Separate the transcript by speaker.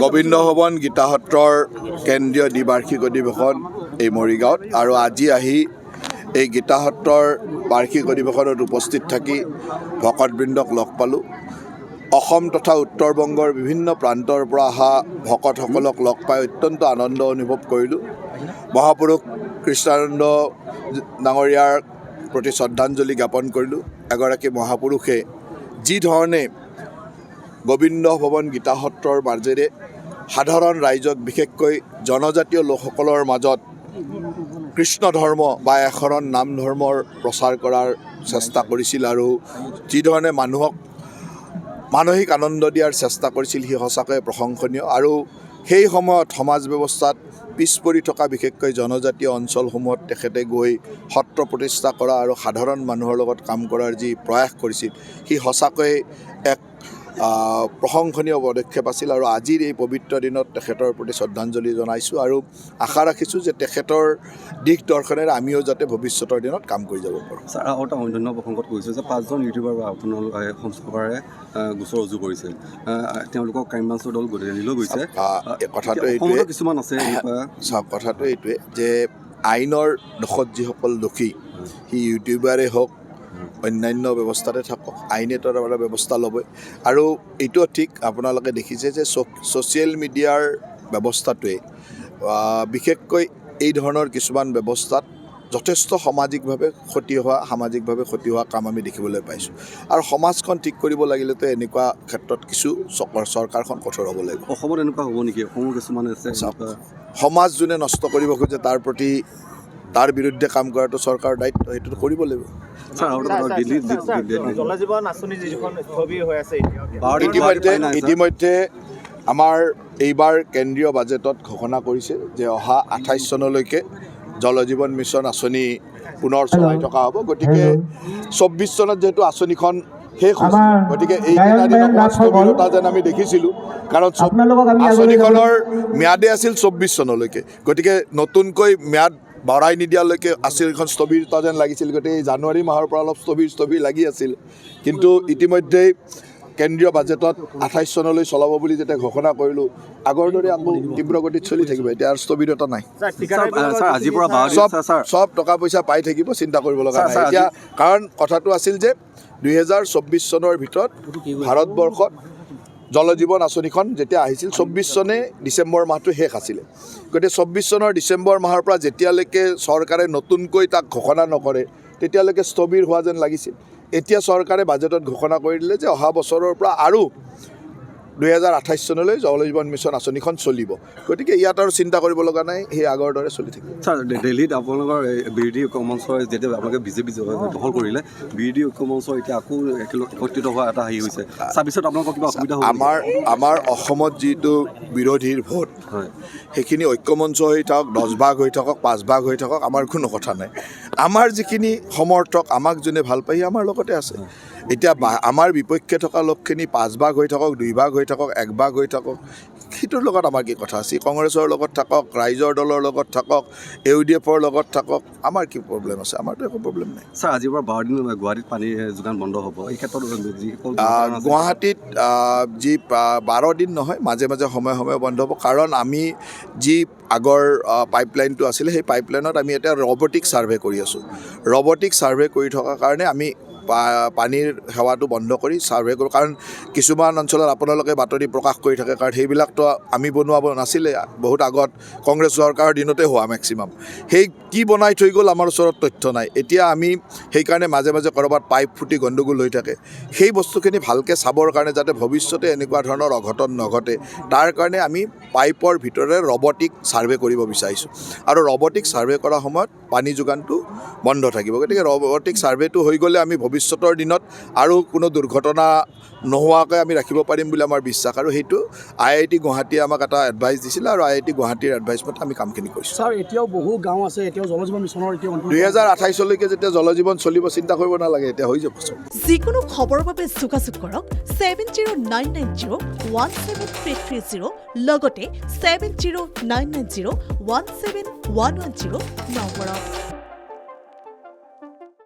Speaker 1: গোবিন্দ ভৱন গীতাসত্ৰৰ কেন্দ্ৰীয় দ্বিবাৰ্ষিক অধিৱেশন এই মৰিগাঁৱত আৰু আজি আহি এই গীতাসত্ৰৰ বাৰ্ষিক অধিৱেশনত উপস্থিত থাকি ভকতবৃন্দক লগ পালোঁ। অসম তথা উত্তৰ-বংগৰ বিভিন্ন প্ৰান্তৰ পৰা অহা ভকতসকলক লগ পাই অত্যন্ত আনন্দ অনুভৱ কৰিলোঁ। মহাপুৰুষ কৃষ্ণানন্দ ডাঙৰীয়াৰ প্ৰতি শ্ৰদ্ধাঞ্জলি জ্ঞাপন কৰিলোঁ। এগৰাকী মহাপুৰুষে যি ধৰণে গোবিন্দ ভৱন গীতাসত্ৰৰ মাজেৰে সাধাৰণ ৰাইজক বিশেষকৈ জনজাতীয় লোকসকলৰ মাজত কৃষ্ণ ধৰ্ম বা এখন নাম ধৰ্মৰ প্ৰচাৰ কৰাৰ চেষ্টা কৰিছিল আৰু যিধৰণে মানুহক মানসিক আনন্দ দিয়াৰ চেষ্টা কৰিছিল সি সঁচাকৈ প্ৰশংসনীয়। আৰু সেই সময়ত সমাজ ব্যৱস্থাত পিছ পৰি থকা বিশেষকৈ জনজাতীয় অঞ্চলসমূহত তেখেতে গৈ সত্ৰ প্ৰতিষ্ঠা কৰা আৰু সাধাৰণ মানুহৰ লগত কাম কৰাৰ যি প্ৰয়াস কৰিছিল সি সঁচাকৈ এক প্ৰশংসনীয় পদক্ষেপ আছিল। আৰু আজিৰ এই পবিত্ৰ দিনত তেখেতৰ প্ৰতি শ্ৰদ্ধাঞ্জলি জনাইছোঁ আৰু আশা ৰাখিছোঁ যে তেখেতৰ দিশ দৰ্শনেৰে আমিও যাতে ভৱিষ্যতৰ দিনত কাম কৰি যাব পাৰোঁ।
Speaker 2: ছাৰ, আৰু এটা অন্যান্য প্ৰসংগত কৈছে যে 5জন ইউটিউবাৰ বা আপোনালোকে অসম চৰকাৰে গোচৰ ৰুজু কৰিছে, তেওঁলোকক ক্ৰাইম ব্ৰাঞ্চৰ দল দিল্লীলৈ গৈছে।
Speaker 1: কথাটো এইটোৱে,
Speaker 2: কিছুমান আছে
Speaker 1: চাওক, কথাটো এইটোৱে যে আইনৰ দোষত যিসকল দোষী সি ইউটিউবাৰেই হওক অন্যান্য ব্যৱস্থাতে থাকক, আইনে তাৰ ব্যৱস্থা ল'বই। আৰু এইটো ঠিক আপোনালোকে দেখিছে যে ছ'চিয়েল মিডিয়াৰ ব্যৱস্থাটোৱে বিশেষকৈ এই ধৰণৰ কিছুমান ব্যৱস্থাত যথেষ্ট সামাজিকভাৱে ক্ষতি হোৱা কাম আমি দেখিবলৈ পাইছোঁ। আৰু সমাজখন ঠিক কৰিব লাগিলেতো এনেকুৱা ক্ষেত্ৰত কিছু চৰকাৰখন কঠোৰ হ'ব লাগিব।
Speaker 2: অসমত এনেকুৱা হ'ব নেকি? অসমৰ কিছুমান আছে
Speaker 1: সমাজ যোনে নষ্ট কৰিব খোজে তাৰ বিৰুদ্ধে কাম কৰাটো চৰকাৰৰ দায়িত্ব, সেইটো কৰিব লাগিব। ইতিমধ্যে আমাৰ এইবাৰ কেন্দ্ৰীয় বাজেটত ঘোষণা কৰিছে যে অহা 28 চনলৈকে জল জীৱন মিছন আঁচনি পুনৰ চলাই থকা হ'ব। গতিকে 24 চনত যিহেতু আঁচনিখন শেষ হৈছে, গতিকে এইকেইটা দিন অকণমান স্থবিৰতা যেন আমি দেখিছিলোঁ, কাৰণ আঁচনিখনৰ ম্যাদে আছিল 24 চনলৈকে। গতিকে নতুনকৈ ম্যাদ বঢ়াই নিদিয়ালৈকে আঁচনিখন স্থবিৰতা যেন লাগিছিল। গতিকে এই জানুৱাৰী মাহৰ পৰা অলপ স্থবিৰ লাগি আছিল, কিন্তু ইতিমধ্যেই কেন্দ্ৰীয় বাজেটত 28 চনলৈ চলাব বুলি যেতিয়া ঘোষণা কৰিলোঁ, আগৰ দৰে আকৌ তীব্ৰ গতিত চলি থাকিব। এতিয়া আৰু স্থবিৰতা নাই, চব টকা পইচা পাই থাকিব, চিন্তা কৰিব লগা নাই এতিয়া। কাৰণ কথাটো আছিল যে 2024 চনৰ ভিতৰত ভাৰতবৰ্ষত জল জীৱন আঁচনিখন যেতিয়া আহিছিল 24 চনে ডিচেম্বৰ মাহটো শেষ আছিলে। গতিকে 24 চনৰ ডিচেম্বৰ মাহৰ পৰা যেতিয়ালৈকে চৰকাৰে নতুনকৈ তাক ঘোষণা নকৰে তেতিয়ালৈকে স্থবিৰ হোৱা যেন লাগিছিল। এতিয়া চৰকাৰে বাজেটত ঘোষণা কৰি দিলে যে অহা বছৰৰ পৰা আৰু 2028 চনলৈ জল জীৱন মিছন আঁচনিখন চলিব। গতিকে ইয়াত আৰু চিন্তা কৰিব লগা নাই, সেই আগৰ দৰে চলি থাকিব।
Speaker 2: ছাৰ, দিল্লীত আপোনালোকৰ বিৰোধী ঐক্যমঞ্চই যেতিয়া আপোনালোকে বিজেপি দখল কৰিলে, বিৰোধী ঐক্যমঞ্চ এতিয়া আকৌ একত্ৰিত হোৱা এটা হেৰি হৈছে, তাৰপিছত আপোনালোকৰ কিবা অসুবিধা হ'ব?
Speaker 1: আমাৰ অসমত যিটো বিৰোধীৰ ভোট হয়, সেইখিনি ঐক্যমঞ্চ হৈ থাকক, 10 ভাগ হৈ থাকক, 5 ভাগ হৈ থাকক, আমাৰ কোনো কথা নাই। আমাৰ যিখিনি সমৰ্থক, আমাক যোনে ভাল পায় আমাৰ লগতে আছে। এতিয়া আমাৰ বিপক্ষে থকা লোকখিনি 5 ভাগ হৈ থাকক, 2 ভাগ হৈ থাকক, 1 ভাগ হৈ থাকক, সেইটোৰ লগত আমাৰ কি কথা আছে? কংগ্ৰেছৰ লগত থাকক, ৰাইজৰ দলৰ লগত থাকক, UDFৰ লগত থাকক, আমাৰ কি প্ৰব্লেম আছে? আমাৰতো একো প্ৰব্লেম নাই।
Speaker 2: ছাৰ, আজিৰ পৰা 12 দিন গুৱাহাটীত পানীৰ যোগান বন্ধ হ'ব, এই ক্ষেত্ৰত
Speaker 1: গুৱাহাটীত যি 12 দিন নহয়, মাজে মাজে সময়ে বন্ধ হ'ব। কাৰণ আমি যি আগৰ পাইপলাইনটো আছিলে, সেই পাইপলাইনত আমি এতিয়া ৰবটিক ছাৰ্ভে কৰি আছোঁ। ৰবটিক ছাৰ্ভে কৰি থকাৰ কাৰণে আমি পানীৰ সেৱাটো বন্ধ কৰি ছাৰ্ভে কৰোঁ। কাৰণ কিছুমান অঞ্চলত আপোনালোকে বাতৰি প্ৰকাশ কৰি থাকে, কাৰণ সেইবিলাকতো আমি বনোৱা নাছিলে, বহুত আগত কংগ্ৰেছ চৰকাৰৰ দিনতে হোৱা মেক্সিমাম। সেই কি বনাই থৈ গ'ল আমাৰ ওচৰত তথ্য নাই। এতিয়া আমি সেইকাৰণে মাজে মাজে ক'ৰবাত পাইপ ফুটি গণ্ডগোল হৈ থাকে, সেই বস্তুখিনি ভালকৈ চাবৰ কাৰণে যাতে ভৱিষ্যতে এনেকুৱা ধৰণৰ অঘটন নঘটে, তাৰ কাৰণে আমি পাইপৰ ভিতৰে ৰবটিক ছাৰ্ভে কৰিব বিচাৰিছোঁ। আৰু ৰবটিক ছাৰ্ভে কৰাৰ সময়ত পানী যোগানটো বন্ধ থাকিব। গতিকে ৰবটিক ছাৰ্ভেটো হৈ গ'লে আমি ভৱিষ্যতৰ দিনত আৰু কোনো দুৰ্ঘটনা নোহোৱাকৈ আমি ৰাখিব পাৰিম বুলি আমাৰ বিশ্বাস। আৰু সেইটো IIT গুৱাহাটীয়ে আমাক এটা এডভাইচ দিছিলে, আৰু IIT গুৱাহাটীৰ এডভাইচ মতে আমি কামখিনি কৰিছোঁ।
Speaker 3: ছাৰ, এতিয়াও বহু গাঁও আছে, এতিয়াও জল জীৱন মিছনৰ
Speaker 1: 2028 যেতিয়া জল জীৱন চলিব, চিন্তা কৰিব নালাগে, এতিয়া হৈ যাব।
Speaker 4: যিকোনো খবৰৰ বাবে যোগাযোগ কৰক 7099017330 লগতে 7099017110 নম্বৰত।